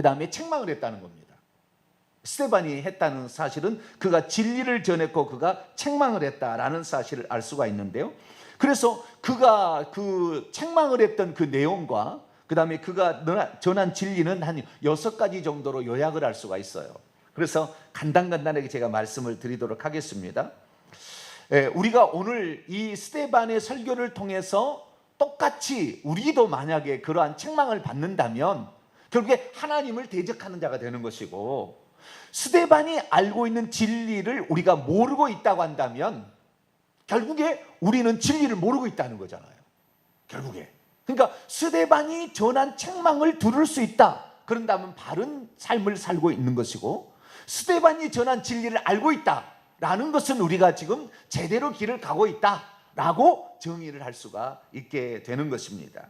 그 다음에 책망을 했다는 겁니다. 스데반이 했다는 사실은 그가 진리를 전했고 그가 책망을 했다라는 사실을 알 수가 있는데요. 그래서 그가 그 책망을 했던 그 내용과 그 다음에 그가 전한 진리는 한 6가지 정도로 요약을 할 수가 있어요. 그래서 간단하게 제가 말씀을 드리도록 하겠습니다. 우리가 오늘 이 스데반의 설교를 통해서 똑같이 우리도 만약에 그러한 책망을 받는다면 결국에 하나님을 대적하는 자가 되는 것이고, 스데반이 알고 있는 진리를 우리가 모르고 있다고 한다면 결국에 우리는 진리를 모르고 있다는 거잖아요. 결국에. 그러니까 스데반이 전한 책망을 들을 수 있다, 그런다면 바른 삶을 살고 있는 것이고, 스데반이 전한 진리를 알고 있다라는 것은 우리가 지금 제대로 길을 가고 있다라고 정의를 할 수가 있게 되는 것입니다.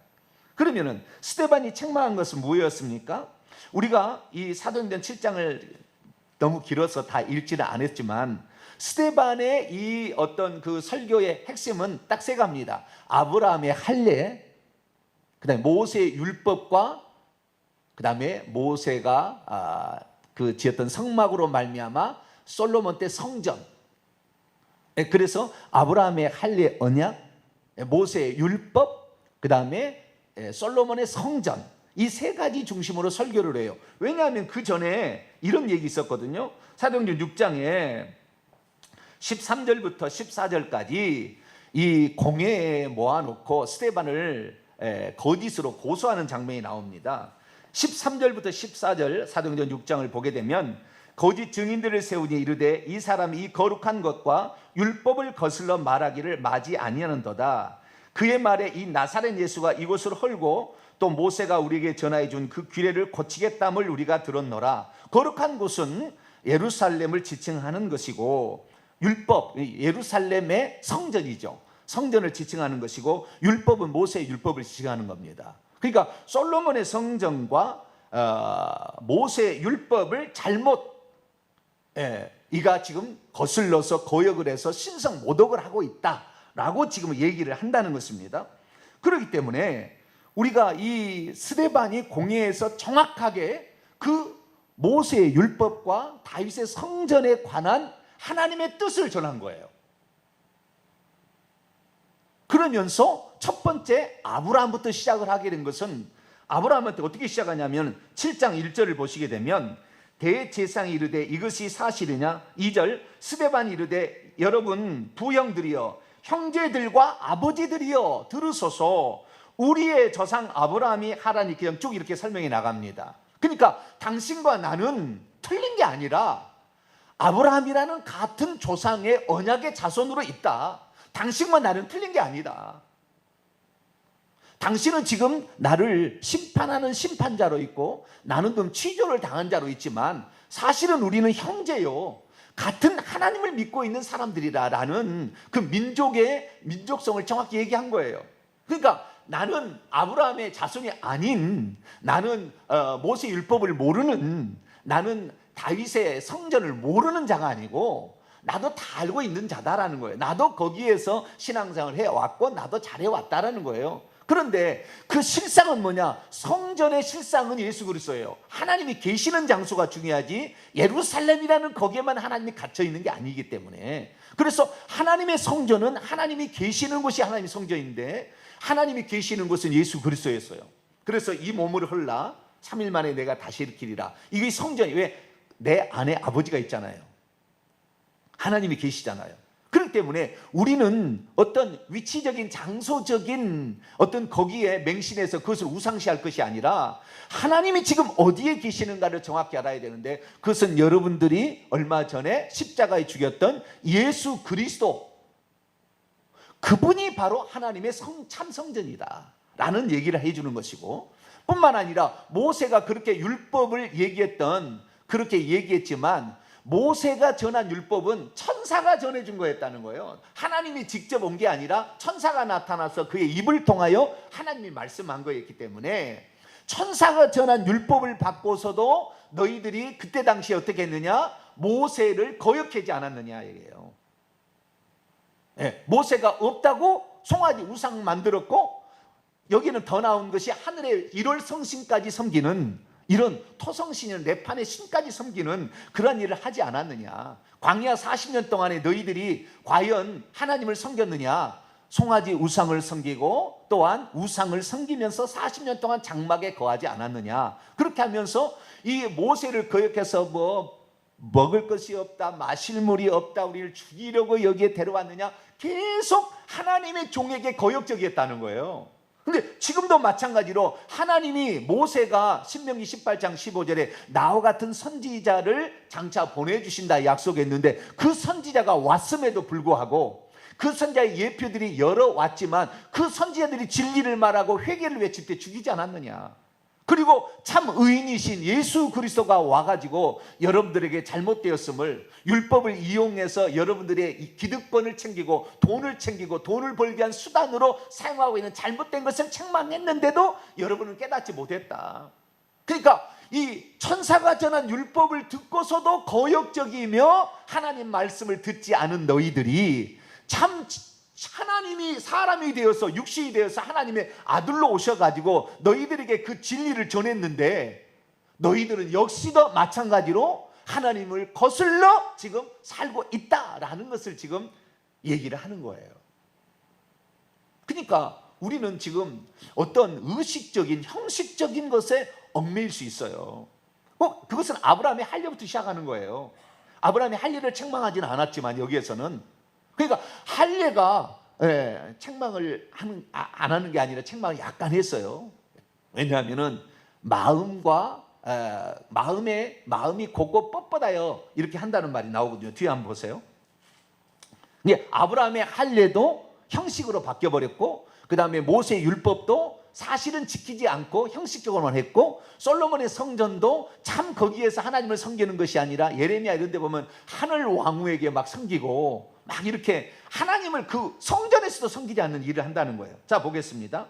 그러면은 스데반이 책망한 것은 무엇이었습니까? 우리가 이 사도행전 7장을 너무 길어서 다 읽지는 않았지만 스데반의 이 어떤 그 설교의 핵심은 딱 세 가지입니다. 아브라함의 할례, 그다음에 모세의 율법과 그다음에 모세가 그 지었던 성막으로 말미암아 솔로몬 때 성전. 그래서 아브라함의 할례 언약, 모세의 율법, 그다음에 솔로몬의 성전, 이 세 가지 중심으로 설교를 해요. 왜냐하면 그 전에 이런 얘기 있었거든요. 사도행전 6장에 13절부터 14절까지 이 공회에 모아놓고 스데반을 거짓으로 고소하는 장면이 나옵니다. 13절부터 14절 사도행전 6장을 보게 되면 거짓 증인들을 세우니 이르되 이 사람이 이 거룩한 것과 율법을 거슬러 말하기를 마지 아니하는도다. 그의 말에 이 나사렛 예수가 이곳을 헐고 또 모세가 우리에게 전하여 준 그 규례를 고치겠담을 우리가 들었노라. 거룩한 곳은 예루살렘을 지칭하는 것이고, 율법, 예루살렘의 성전이죠. 성전을 지칭하는 것이고, 율법은 모세의 율법을 지칭하는 겁니다. 그러니까 솔로몬의 성전과 모세의 율법을 잘못 이가 지금 거슬러서 거역을 해서 신성 모독을 하고 있다라고 지금 얘기를 한다는 것입니다. 그렇기 때문에 우리가 이 스데반이 공회에서 정확하게 그 모세의 율법과 다윗의 성전에 관한 하나님의 뜻을 전한 거예요. 그러면서 첫 번째 아브라함부터 시작을 하게 된 것은, 아브라함한테 어떻게 시작하냐면 7장 1절을 보시게 되면 대제사장이 이르되 이것이 사실이냐? 2절 스데반이 이르되 여러분 부형들이여 형제들과 아버지들이여 들으소서. 우리의 조상 아브라함이 하라니, 그냥 쭉 이렇게 설명이 나갑니다. 그러니까 당신과 나는 틀린 게 아니라 아브라함이라는 같은 조상의 언약의 자손으로 있다. 당신과 나는 틀린 게 아니다. 당신은 지금 나를 심판하는 심판자로 있고 나는 그럼 취조를 당한 자로 있지만 사실은 우리는 형제요, 같은 하나님을 믿고 있는 사람들이라라는 그 민족의 민족성을 정확히 얘기한 거예요. 그러니까 나는 아브라함의 자손이 아닌, 나는 모세 율법을 모르는, 나는 다윗의 성전을 모르는 자가 아니고 나도 다 알고 있는 자다라는 거예요. 나도 거기에서 신앙생활을 해왔고 나도 잘해왔다라는 거예요. 그런데 그 실상은 뭐냐? 성전의 실상은 예수 그리스도예요. 하나님이 계시는 장소가 중요하지 예루살렘이라는 거기에만 하나님이 갇혀 있는 게 아니기 때문에, 그래서 하나님의 성전은 하나님이 계시는 곳이 하나님의 성전인데 하나님이 계시는 곳은 예수 그리스도였어요. 그래서 이 몸을 헐라 3일 만에 내가 다시 일으키리라. 이게 성전이, 왜? 내 안에 아버지가 있잖아요. 하나님이 계시잖아요. 그렇기 때문에 우리는 어떤 위치적인 장소적인 어떤 거기에 맹신해서 그것을 우상시할 것이 아니라 하나님이 지금 어디에 계시는가를 정확히 알아야 되는데, 그것은 여러분들이 얼마 전에 십자가에 죽였던 예수 그리스도, 그분이 바로 하나님의 참 성전이다 라는 얘기를 해주는 것이고, 뿐만 아니라 모세가 그렇게 율법을 그렇게 얘기했지만 모세가 전한 율법은 천사가 전해준 거였다는 거예요. 하나님이 직접 온 게 아니라 천사가 나타나서 그의 입을 통하여 하나님이 말씀한 거였기 때문에, 천사가 전한 율법을 받고서도 너희들이 그때 당시에 어떻게 했느냐? 모세를 거역하지 않았느냐 이게요. 모세가 없다고 송아지 우상 만들었고, 여기는 더 나은 것이 하늘의 1월 성신까지 섬기는 이런 토성신인 레판의 신까지 섬기는 그런 일을 하지 않았느냐? 광야 40년 동안에 너희들이 과연 하나님을 섬겼느냐? 송아지 우상을 섬기고 또한 우상을 섬기면서 40년 동안 장막에 거하지 않았느냐? 그렇게 하면서 이 모세를 거역해서 먹을 것이 없다, 마실 물이 없다, 우리를 죽이려고 여기에 데려왔느냐? 계속 하나님의 종에게 거역적이었다는 거예요. 근데 지금도 마찬가지로 하나님이 모세가 신명기 18장 15절에 나와 같은 선지자를 장차 보내주신다 약속했는데 그 선지자가 왔음에도 불구하고 그 선지자의 예표들이 여러 왔지만 그 선지자들이 진리를 말하고 회개를 외칠 때 죽이지 않았느냐? 그리고 참 의인이신 예수 그리스도가 와가지고 여러분들에게 잘못되었음을 율법을 이용해서 여러분들의 기득권을 챙기고 돈을 벌기 위한 수단으로 사용하고 있는 잘못된 것을 책망했는데도 여러분은 깨닫지 못했다. 그러니까 이 천사가 전한 율법을 듣고서도 거역적이며 하나님 말씀을 듣지 않은 너희들이 참 하나님이 사람이 되어서 육신이 되어서 하나님의 아들로 오셔가지고 너희들에게 그 진리를 전했는데 너희들은 역시도 마찬가지로 하나님을 거슬러 지금 살고 있다라는 것을 지금 얘기를 하는 거예요. 그러니까 우리는 지금 어떤 의식적인 형식적인 것에 얽매일 수 있어요. 그것은 아브라함이 할례부터 시작하는 거예요. 아브라함이 할례를 책망하지는 않았지만 여기에서는 그러니까 할례가 책망을 안 하는 게 아니라 책망을 약간 했어요. 왜냐하면은 마음이 곧곧 뻣뻣하여 이렇게 한다는 말이 나오거든요. 뒤에 한번 보세요. 아브라함의 할례도 형식으로 바뀌어 버렸고, 그 다음에 모세의 율법도 사실은 지키지 않고 형식적으로만 했고, 솔로몬의 성전도 참 거기에서 하나님을 섬기는 것이 아니라 예레미야 이런 데 보면 하늘 왕후에게 막 섬기고 막 이렇게 하나님을 그 성전에서도 섬기지 않는 일을 한다는 거예요. 자, 보겠습니다.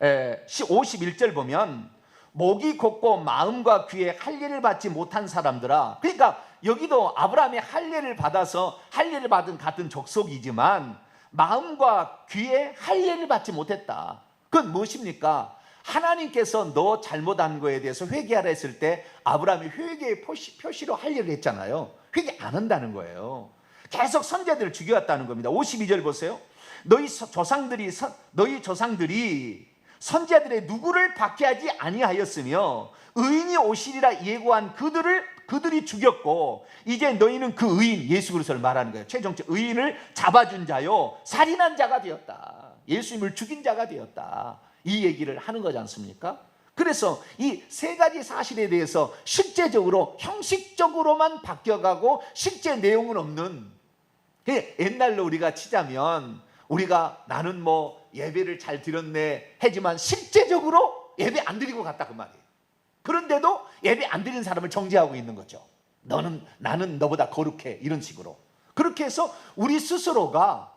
51절 보면 목이 곧고 마음과 귀에 할례를 받지 못한 사람들아. 그러니까 여기도 아브라함이 할례를 받아서 할례를 받은 같은 족속이지만 마음과 귀에 할례를 받지 못했다. 그건 무엇입니까? 하나님께서 너 잘못한 거에 대해서 회개하라 했을 때 아브라함이 회개의 표시로 할례를 했잖아요. 회개 안 한다는 거예요. 계속 선지자들을 죽여왔다는 겁니다. 52절 보세요. 너희 조상들이 선지자들의 누구를 박해하지 아니하였으며 의인이 오시리라 예고한 그들이 죽였고 이제 너희는 그 의인 예수 그리스도를 말하는 거예요. 최종적 의인을 잡아준 자요 살인한 자가 되었다. 예수님을 죽인 자가 되었다. 이 얘기를 하는 거지 않습니까? 그래서 이 세 가지 사실에 대해서 실제적으로 형식적으로만 바뀌어가고 실제 내용은 없는, 옛날로 우리가 치자면 우리가 나는 예배를 잘 드렸네 하지만 실제적으로 예배 안 드리고 갔다 그 말이에요. 그런데도 예배 안 드리는 사람을 정죄하고 있는 거죠. 나는 너보다 거룩해, 이런 식으로. 그렇게 해서 우리 스스로가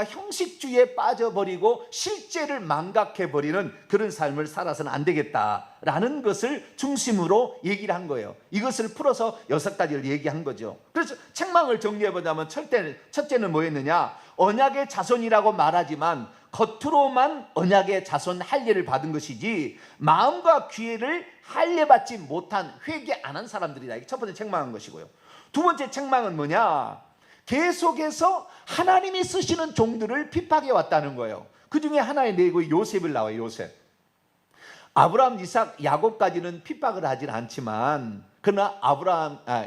형식주의에 빠져버리고 실제를 망각해버리는 그런 삶을 살아서는 안 되겠다라는 것을 중심으로 얘기를 한 거예요. 이것을 풀어서 6가지를 얘기한 거죠. 그래서 책망을 정리해보자면 첫째는 뭐였느냐? 언약의 자손이라고 말하지만 겉으로만 언약의 자손 할례를 받은 것이지 마음과 귀를 할례받지 못한, 회개 안 한 사람들이다. 이게 첫 번째 책망한 것이고요. 두 번째 책망은 뭐냐? 계속해서 하나님이 쓰시는 종들을 핍박해 왔다는 거예요. 그 중에 하나의 내고 요셉을 나와요. 요셉. 아브라함, 이삭, 야곱까지는 핍박을 하진 않지만 그러나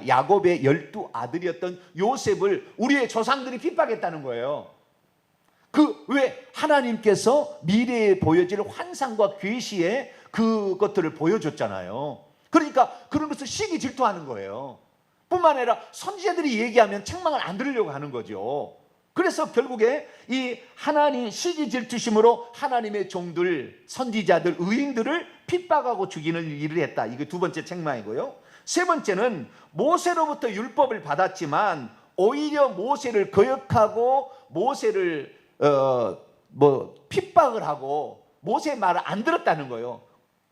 야곱의 12아들이었던 요셉을 우리의 조상들이 핍박했다는 거예요. 왜? 하나님께서 미래에 보여질 환상과 계시에 그것들을 보여줬잖아요. 그러니까 그런 것을 시기 질투하는 거예요. 뿐만 아니라 선지자들이 얘기하면 책망을 안 들으려고 하는 거죠. 그래서 결국에 이 하나님 시기 질투심으로 하나님의 종들, 선지자들, 의인들을 핍박하고 죽이는 일을 했다. 이게 두 번째 책망이고요. 세 번째는 모세로부터 율법을 받았지만 오히려 모세를 거역하고 모세를 핍박을 하고 모세의 말을 안 들었다는 거예요.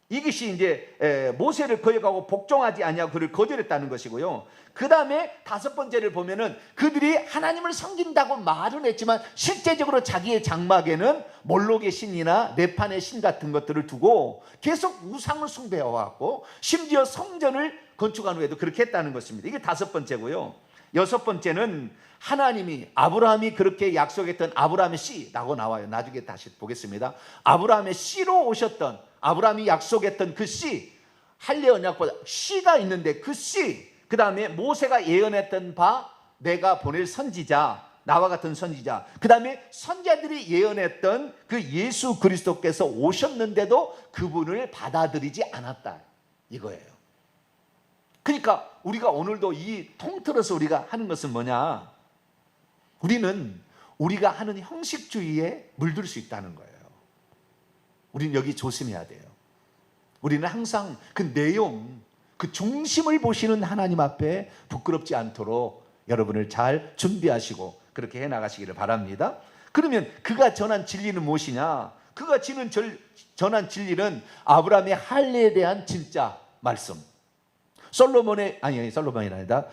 이것이 이제 모세를 거역하고 복종하지 아니하고 그를 거절했다는 것이고요. 그 다음에 다섯 번째를 보면은 그들이 하나님을 섬긴다고 말은 했지만 실제적으로 자기의 장막에는 몰록의 신이나 네판의 신 같은 것들을 두고 계속 우상을 숭배해왔고 심지어 성전을 건축한 후에도 그렇게 했다는 것입니다. 이게 다섯 번째고요. 여섯 번째는 하나님이 아브라함이 그렇게 약속했던 아브라함의 씨라고 나와요. 나중에 다시 보겠습니다. 아브라함의 씨로 오셨던, 아브라함이 약속했던 그 씨, 할례 언약보다 씨가 있는데 그 씨, 그 다음에 모세가 예언했던 바 내가 보낼 선지자, 나와 같은 선지자, 그 다음에 선자들이 예언했던 그 예수 그리스도께서 오셨는데도 그분을 받아들이지 않았다, 이거예요. 그러니까 우리가 오늘도 이 통틀어서 우리가 하는 것은 뭐냐? 우리는 우리가 하는 형식주의에 물들 수 있다는 거예요. 우리는 여기 조심해야 돼요. 우리는 항상 그 내용, 그 중심을 보시는 하나님 앞에 부끄럽지 않도록 여러분을 잘 준비하시고 그렇게 해나가시기를 바랍니다. 그러면 그가 전한 진리는 무엇이냐? 그가 전한 진리는 아브라함의 할례에 대한 진짜 말씀, 솔로몬이 아니다.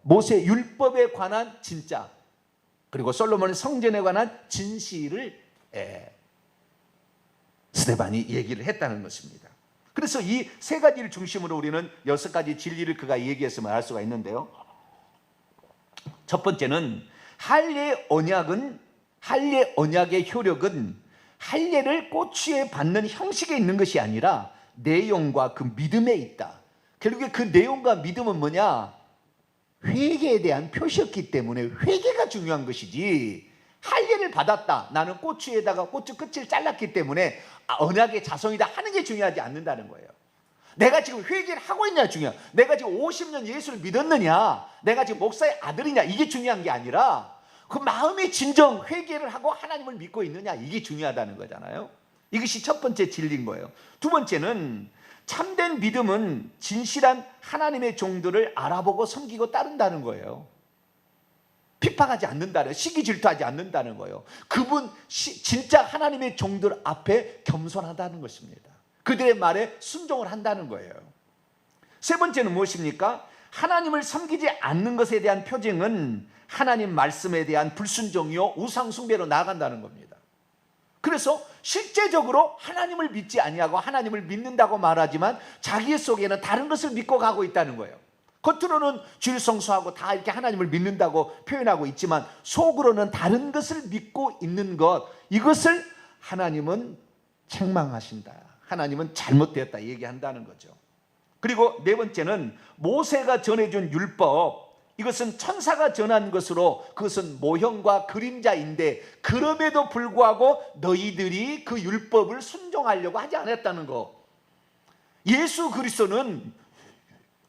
모세 율법에 관한 진짜, 그리고 솔로몬의 성전에 관한 진실을 스데반이 얘기를 했다는 것입니다. 그래서 이 세 가지를 중심으로 우리는 여섯 가지 진리를 그가 얘기했음을 알 수가 있는데요. 첫 번째는 할례 언약의 효력은 할례를 꼬치에 받는 형식에 있는 것이 아니라 내용과 그 믿음에 있다. 결국에 그 내용과 믿음은 뭐냐? 회개에 대한 표시였기 때문에 회개가 중요한 것이지, 할례를 받았다, 나는 꼬추에다가 꼬추 끝을 잘랐기 때문에 언약의 자손이다 하는 게 중요하지 않는다는 거예요. 내가 지금 회개를 하고 있냐 중요해. 내가 지금 50년 예수를 믿었느냐, 내가 지금 목사의 아들이냐, 이게 중요한 게 아니라 그 마음의 진정 회개를 하고 하나님을 믿고 있느냐, 이게 중요하다는 거잖아요. 이것이 첫 번째 진리인 거예요. 두 번째는 참된 믿음은 진실한 하나님의 종들을 알아보고 섬기고 따른다는 거예요. 핍박하지 않는다는, 시기 질투하지 않는다는 거예요. 그분 진짜 하나님의 종들 앞에 겸손하다는 것입니다. 그들의 말에 순종을 한다는 거예요. 세 번째는 무엇입니까? 하나님을 섬기지 않는 것에 대한 표징은 하나님 말씀에 대한 불순종이요 우상 숭배로 나아간다는 겁니다. 그래서 실제적으로 하나님을 믿지 아니하고 하나님을 믿는다고 말하지만 자기 속에는 다른 것을 믿고 가고 있다는 거예요. 겉으로는 주일 성수하고 다 이렇게 하나님을 믿는다고 표현하고 있지만 속으로는 다른 것을 믿고 있는 것, 이것을 하나님은 책망하신다, 하나님은 잘못되었다 얘기한다는 거죠. 그리고 네 번째는 모세가 전해준 율법, 이것은 천사가 전한 것으로 그것은 모형과 그림자인데 그럼에도 불구하고 너희들이 그 율법을 순종하려고 하지 않았다는 거. 예수 그리스도는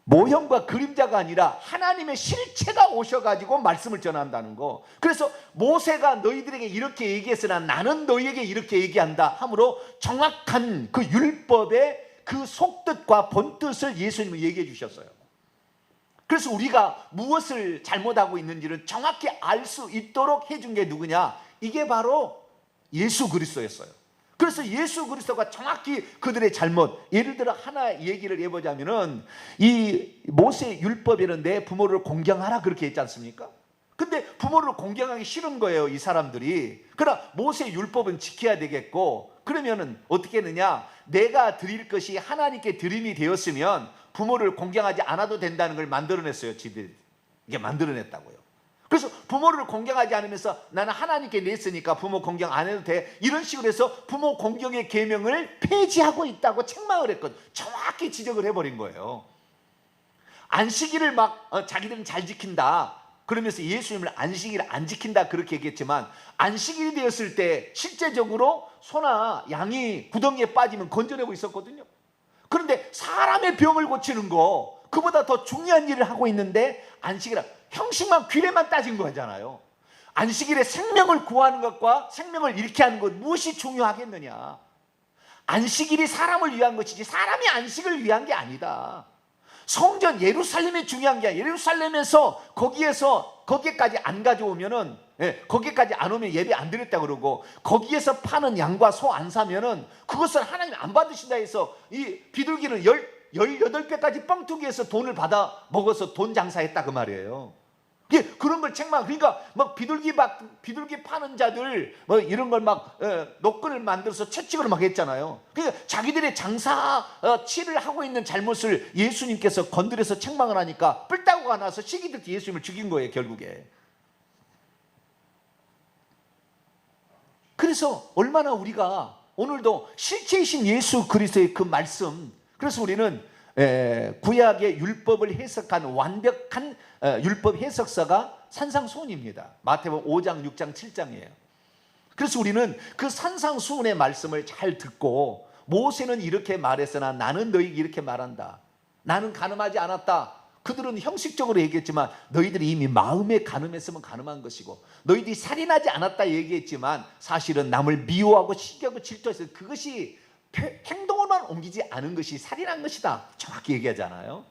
모형과 그림자가 아니라 하나님의 실체가 오셔가지고 말씀을 전한다는 거. 그래서 모세가 너희들에게 이렇게 얘기했으나 나는 너희에게 이렇게 얘기한다 하므로 정확한 그 율법의 그 속뜻과 본뜻을 예수님은 얘기해 주셨어요. 그래서 우리가 무엇을 잘못하고 있는지를 정확히 알 수 있도록 해준 게 누구냐? 이게 바로 예수 그리스도였어요. 그래서 예수 그리스도가 정확히 그들의 잘못, 예를 들어 하나 얘기를 해보자면은 이 모세 율법에는 내 부모를 공경하라 그렇게 했지 않습니까? 근데 부모를 공경하기 싫은 거예요, 이 사람들이. 그러나 모세 율법은 지켜야 되겠고, 그러면은 어떻게 했느냐? 내가 드릴 것이 하나님께 드림이 되었으면 부모를 공경하지 않아도 된다는 걸 만들어냈어요. 지들이 이게 만들어냈다고요. 그래서 부모를 공경하지 않으면서 나는 하나님께 냈으니까 부모 공경 안 해도 돼, 이런 식으로 해서 부모 공경의 계명을 폐지하고 있다고 책망을 했거든. 정확히 지적을 해버린 거예요. 안식일을 막 자기들은 잘 지킨다 그러면서 예수님을 안식일을 안 지킨다 그렇게 얘기했지만, 안식일이 되었을 때 실제적으로 소나 양이 구덩이에 빠지면 건져내고 있었거든요. 그런데 사람의 병을 고치는 거, 그보다 더 중요한 일을 하고 있는데 안식일은 형식만 규례만 따진 거잖아요. 안식일에 생명을 구하는 것과 생명을 잃게 하는 것, 무엇이 중요하겠느냐? 안식일이 사람을 위한 것이지 사람이 안식을 위한 게 아니다. 성전 예루살렘이 중요한 게 아니라 예루살렘에서 거기까지 안 가져오면은 거기까지 안 오면 예배 안 드렸다 그러고, 거기에서 파는 양과 소 안 사면은 그것을 하나님 안 받으신다 해서 이 비둘기를 18배까지 뻥튀기해서 돈을 받아 먹어서 돈 장사했다 그 말이에요. 그런 걸 책망. 그러니까 막 비둘기 파는 자들 뭐 이런 걸 막 노끈을 만들어서 채찍으로 막 했잖아요. 그러니까 자기들의 장사치를 하고 있는 잘못을 예수님께서 건드려서 책망을 하니까 뿔따구가 나서 시기들끼 예수님을 죽인 거예요 결국에. 그래서 얼마나 우리가 오늘도 실체이신 예수 그리스도의 그 말씀, 그래서 우리는 구약의 율법을 해석한 완벽한 율법 해석서가 산상수훈입니다. 마태복음 5장, 6장, 7장이에요. 그래서 우리는 그 산상수훈의 말씀을 잘 듣고, 모세는 이렇게 말했으나 나는 너희에게 이렇게 말한다. 나는 간음하지 않았다. 그들은 형식적으로 얘기했지만 너희들이 이미 마음에 간음했으면 간음한 것이고, 너희들이 살인하지 않았다 얘기했지만 사실은 남을 미워하고 시기하고 질투해서 그것이 행동으로만 옮기지 않은 것이 살인한 것이다. 정확히 얘기하잖아요.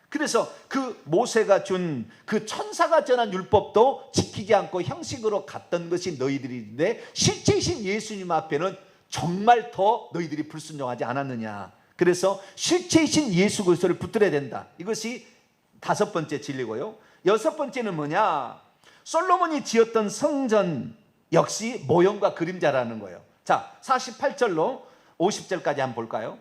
그래서 그 모세가 준 그 천사가 전한 율법도 지키지 않고 형식으로 갔던 것이 너희들인데, 실제이신 예수님 앞에는 정말 더 너희들이 불순종하지 않았느냐. 그래서 실제이신 예수 그리스도를 붙들어야 된다. 이것이 5번째 진리고요. 6번째는 뭐냐? 솔로몬이 지었던 성전 역시 모형과 그림자라는 거예요. 자, 48절로 50절까지 한번 볼까요?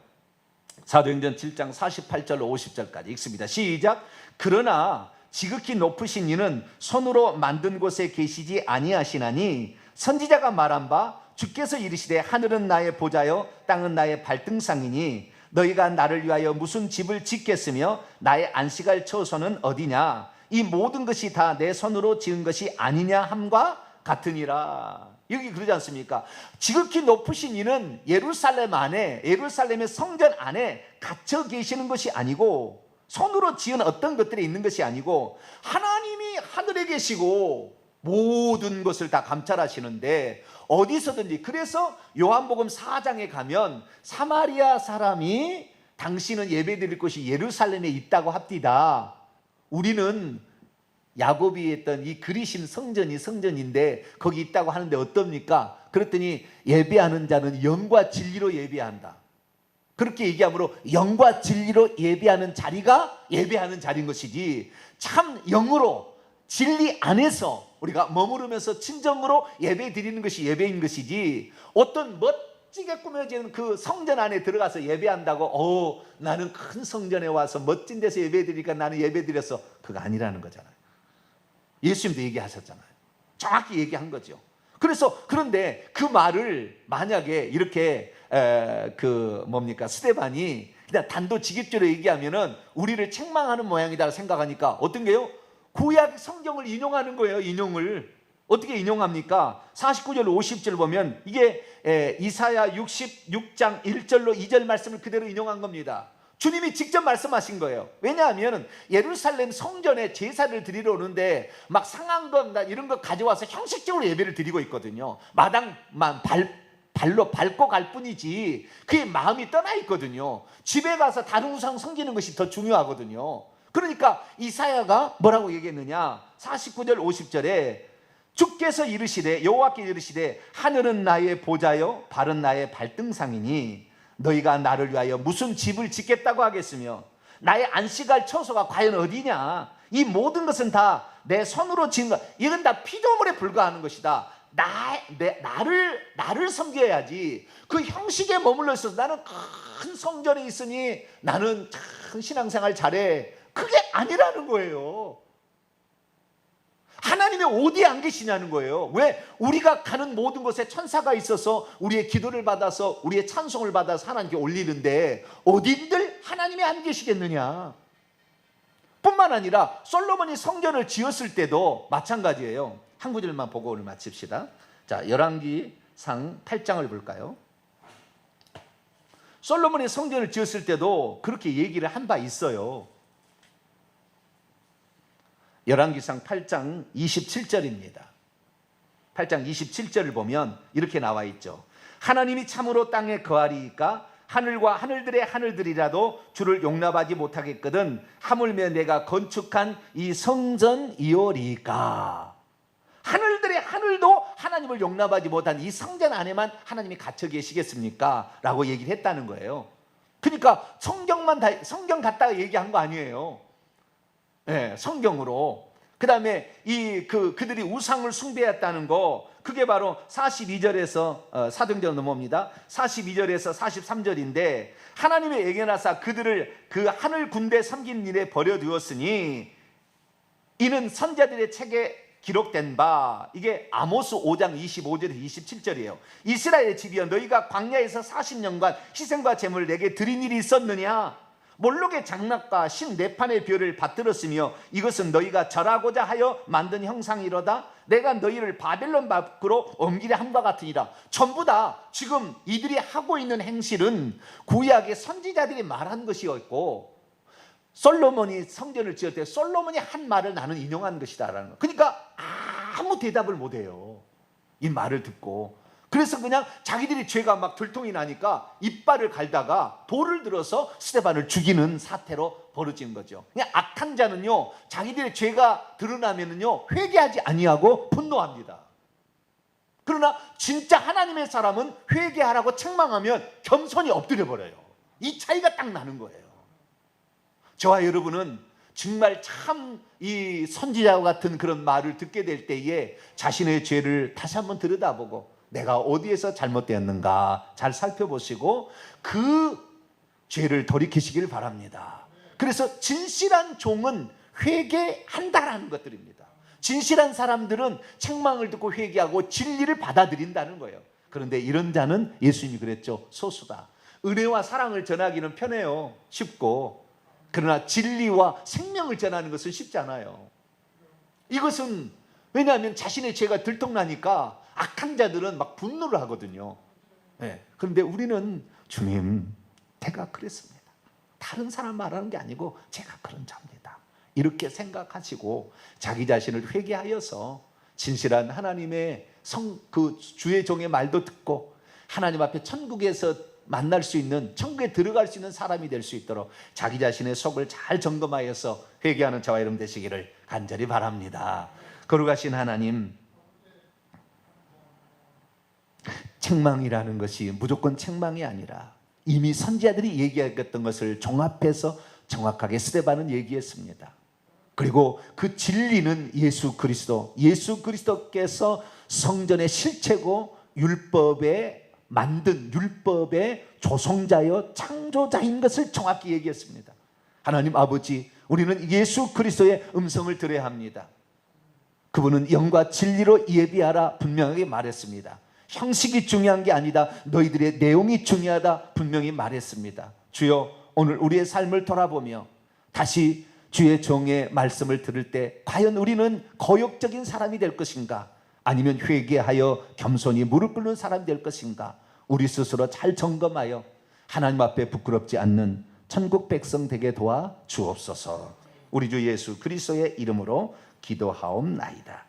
사도행전 7장 48절로 50절까지 읽습니다. 시작. 그러나 지극히 높으신 이는 손으로 만든 곳에 계시지 아니하시나니, 선지자가 말한 바 주께서 이르시되 하늘은 나의 보좌요 땅은 나의 발등상이니 너희가 나를 위하여 무슨 집을 짓겠으며 나의 안식할 처소는 어디냐? 이 모든 것이 다 내 손으로 지은 것이 아니냐 함과 같으니라. 여기 그러지 않습니까? 지극히 높으신 이는 예루살렘 안에, 예루살렘의 성전 안에 갇혀 계시는 것이 아니고, 손으로 지은 어떤 것들이 있는 것이 아니고, 하나님이 하늘에 계시고 모든 것을 다 감찰하시는데 어디서든지. 그래서 요한복음 4장에 가면 사마리아 사람이 당신은 예배드릴 곳이 예루살렘에 있다고 합디다. 우리는 야곱이 했던 이 그리신 성전이 성전인데 거기 있다고 하는데 어떻습니까? 그랬더니 예배하는 자는 영과 진리로 예배한다. 그렇게 얘기하므로 영과 진리로 예배하는 자리가 예배하는 자리인 것이지, 참 영으로 진리 안에서 우리가 머무르면서 진정으로 예배 드리는 것이 예배인 것이지, 어떤 멋지게 꾸며진 그 성전 안에 들어가서 예배한다고 나는 큰 성전에 와서 멋진 데서 예배 드리니까 나는 예배 드렸어, 그거 아니라는 거잖아요. 예수님도 얘기하셨잖아요. 정확히 얘기한 거죠. 그래서 그런데 그 말을 만약에 이렇게 스데반이 그냥 단도직입적으로 얘기하면은 우리를 책망하는 모양이다 생각하니까 어떤 게요? 구약 성경을 인용하는 거예요. 인용을 어떻게 인용합니까? 49절 50절 보면 이게 이사야 66장 1절로 2절 말씀을 그대로 인용한 겁니다. 주님이 직접 말씀하신 거예요. 왜냐하면 예루살렘 성전에 제사를 드리러 오는데 막 상한것 이런 거 가져와서 형식적으로 예배를 드리고 있거든요. 마당만 발로 밟고 갈 뿐이지 그의 마음이 떠나 있거든요. 집에 가서 다른 우상 섬기는 것이 더 중요하거든요. 그러니까 이사야가 뭐라고 얘기했느냐? 49절 50절에 주께서 이르시되, 여호와께서 이르시되 하늘은 나의 보좌요 발은 나의 발등상이니 너희가 나를 위하여 무슨 집을 짓겠다고 하겠으며 나의 안식할 처소가 과연 어디냐? 이 모든 것은 다 내 손으로 지은 것, 이건 다 피조물에 불과하는 것이다. 나를 섬겨야지. 그 형식에 머물러 있어서 나는 큰 성전에 있으니 나는 참 신앙생활 잘해, 그게 아니라는 거예요. 하나님이 어디에 안 계시냐는 거예요. 왜? 우리가 가는 모든 곳에 천사가 있어서 우리의 기도를 받아서 우리의 찬송을 받아서 하나님께 올리는데 어딘들 하나님이 안 계시겠느냐? 뿐만 아니라 솔로몬이 성전을 지었을 때도 마찬가지예요. 한 구절만 보고 오늘 마칩시다. 자, 열왕기상 8장을 볼까요? 솔로몬이 성전을 지었을 때도 그렇게 얘기를 한 바 있어요. 열왕기상 8장 27절입니다. 8장 27절을 보면 이렇게 나와 있죠. 하나님이 참으로 땅에 거하리이까 하늘과 하늘들의 하늘들이라도 주를 용납하지 못하겠거든 하물며 내가 건축한 이 성전이오리까. 하늘들의 하늘 하늘도 하나님을 용납하지 못한 이 성전 안에만 하나님이 갇혀 계시겠습니까? 라고 얘기를 했다는 거예요. 그러니까 성경 갖다가 얘기한 거 아니에요. 네, 성경으로. 그 다음에 그들이 우상을 숭배했다는 거, 그게 바로 42절에서 사도행전 넘어옵니다. 42절에서 43절인데, 하나님의 예견하사 그들을 그 하늘 군대 섬기는 일에 버려두었으니 이는 선지자들의 책에 기록된 바, 이게 아모스 5장 25절에서 27절이에요. 이스라엘의 집이여, 너희가 광야에서 40년간 희생과 제물을 내게 드린 일이 있었느냐? 몰록의 장막과 신 네판의 별을 받들었으며 이것은 너희가 절하고자 하여 만든 형상이로다. 내가 너희를 바벨론 밖으로 옮기려 함과 같으니라. 전부 다 지금 이들이 하고 있는 행실은 구약의 선지자들이 말한 것이었고, 솔로몬이 성전을 지을 때 솔로몬이 한 말을 나는 인용한 것이다라는 거. 그러니까 아무 대답을 못해요, 이 말을 듣고. 그래서 그냥 자기들이 죄가 막 들통이 나니까 이빨을 갈다가 돌을 들어서 스데반을 죽이는 사태로 벌어진 거죠. 그냥 악한 자는요, 자기들의 죄가 드러나면은요 회개하지 아니하고 분노합니다. 그러나 진짜 하나님의 사람은 회개하라고 책망하면 겸손히 엎드려 버려요. 이 차이가 딱 나는 거예요. 저와 여러분은 정말 참 이 선지자와 같은 그런 말을 듣게 될 때에 자신의 죄를 다시 한번 들여다보고 내가 어디에서 잘못되었는가 잘 살펴보시고 그 죄를 돌이키시길 바랍니다. 그래서 진실한 종은 회개한다라는 것들입니다. 진실한 사람들은 책망을 듣고 회개하고 진리를 받아들인다는 거예요. 그런데 이런 자는 예수님이 그랬죠, 소수다. 은혜와 사랑을 전하기는 편해요, 쉽고. 그러나 진리와 생명을 전하는 것은 쉽지 않아요. 이것은 왜냐하면 자신의 죄가 들통나니까 악한 자들은 막 분노를 하거든요. 네. 그런데 우리는 주님, 제가 그랬습니다. 다른 사람 말하는 게 아니고 제가 그런 자입니다. 이렇게 생각하시고 자기 자신을 회개하여서 진실한 하나님의 그 주의 종의 말도 듣고 하나님 앞에 천국에서 만날 수 있는, 천국에 들어갈 수 있는 사람이 될 수 있도록 자기 자신의 속을 잘 점검하여서 회개하는 저와 여러분 되시기를 간절히 바랍니다. 거룩하신 하나님, 책망이라는 것이 무조건 책망이 아니라 이미 선지자들이 얘기했던 것을 종합해서 정확하게 스데반은 얘기했습니다. 그리고 그 진리는 예수 그리스도께서 성전의 실체고 율법에 만든 율법의 조성자여 창조자인 것을 정확히 얘기했습니다. 하나님 아버지, 우리는 예수 그리스도의 음성을 들어야 합니다. 그분은 영과 진리로 예비하라 분명하게 말했습니다. 형식이 중요한 게 아니다, 너희들의 내용이 중요하다 분명히 말했습니다. 주여, 오늘 우리의 삶을 돌아보며 다시 주의 종의 말씀을 들을 때 과연 우리는 거역적인 사람이 될 것인가, 아니면 회개하여 겸손히 무릎 꿇는 사람이 될 것인가, 우리 스스로 잘 점검하여 하나님 앞에 부끄럽지 않는 천국 백성 되게 도와 주옵소서. 우리 주 예수 그리스도의 이름으로 기도하옵나이다.